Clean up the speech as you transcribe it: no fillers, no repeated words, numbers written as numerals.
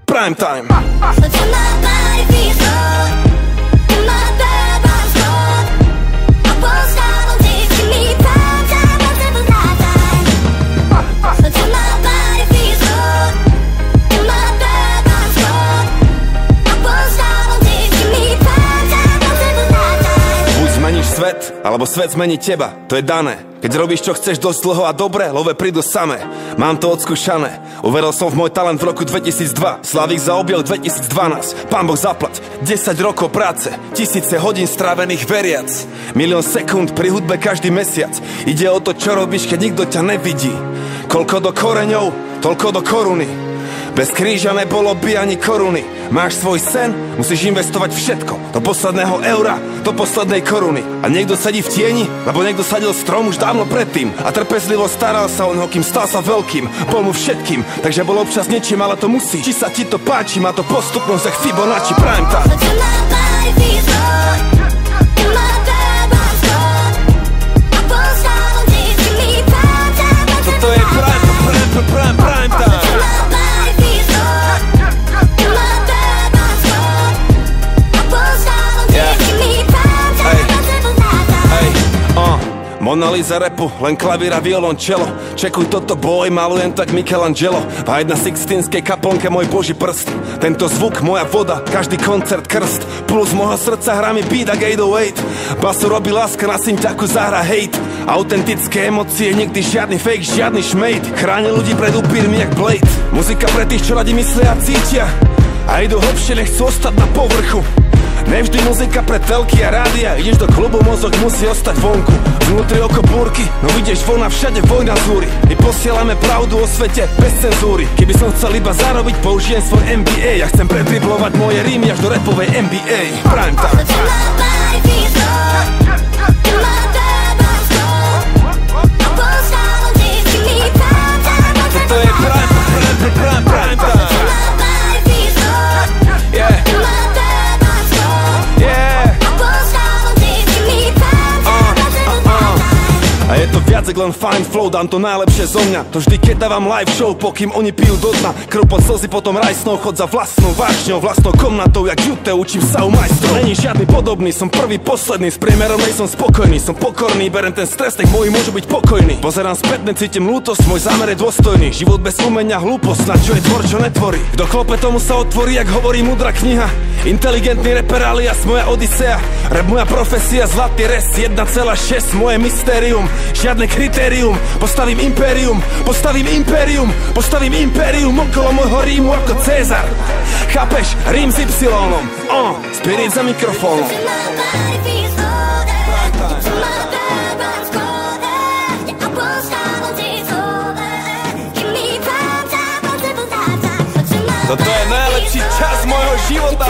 Prime time. Svet, alebo svet zmení teba, to je dané. Keď robíš čo chceš dosť dlho a dobre, love prídu samé. Mám to odskúšané, uveril som v môj talent v roku 2002. Slavík zaobjel 2012, pán Boh zaplať. 10 rokov práce, tisíce hodín strávených veriac. Milión sekúnd pri hudbe každý mesiac. Ide o to, čo robíš, keď nikto ťa nevidí. Koľko do koreňov, toľko do koruny. Bez kríža nebolo by ani koruny. Máš svoj sen, musíš investovať všetko. Do posledného eura, do poslednej koruny. A niekto sedí v tieni, lebo niekto sadil strom už dávno predtým. A trpezlivo staral sa o neho, kým stal sa veľkým. Bol mu všetkým, takže bol občas niečím, ale to musí. Či sa ti to páči, má to postupnosť jak Fibonacci. Prime time. Toto je prime time. Mona Lisa rapu, len klavír a violončelo. Čekuj toto boj, malujem tak Michelangelo. A na Sixtínskej kaplnke môj boží prst. Tento zvuk, moja voda, každý koncert krst. Plus môjho srdca hrá mi beat ak 808. Basu robí láska, na synťaku zahra hate. Autentické emócie, nikdy žiadny fake, žiadny šmejt. Chráni ľudí pred upírmi jak Blade. Muzika pre tých, čo radi myslia a cítia a idú hlbšie, nechcú ostať na povrchu. Nevždy muzika pre telky a rádia. Ideš do klubu, mozog musí ostať vonku. Vnútri oko búrky, no ideš von a všade vojna zúri. My posielame pravdu o svete bez cenzúry. Keby som chcel iba zarobiť, použijem svoj MBA. Ja chcem predriblovať moje rímy až do rapovej NBA. Prime time. Toto je prime time. A je to viac len fine flow, dám to najlepšie zo mňa. To vždy, keď dávam live show, pokým oni pijú do dna. Krv pod slzy, potom rajsnou, chod za vlastnou vášňou, vlastnou komnatou, jak žute, učím sa u majstrov. Není žiadny podobný, som prvý, posledný, s priemerom nej som spokojný, som pokorný, berem ten stres, nech môj môže byť pokojný. Pozerám spätne, cítim lútosť, môj zámer je dôstojný. Život bez umenia, hlúposť, na čo je tvor, čo netvorí. Kto klope, tomu sa otvorí, jak hovorí múdra kniha. Inteligentný reper alias moja odisea. Rap moja profesia, zlatý rest 1,6, moje mystérium. Žiadne kritérium, postavím impérium, postavím impérium, postavím impérium okolo môjho rímu ako Cezar. Chápeš? Rím s Y-om, Spirit za mikrofónom. Toto je najlepší čas môjho života.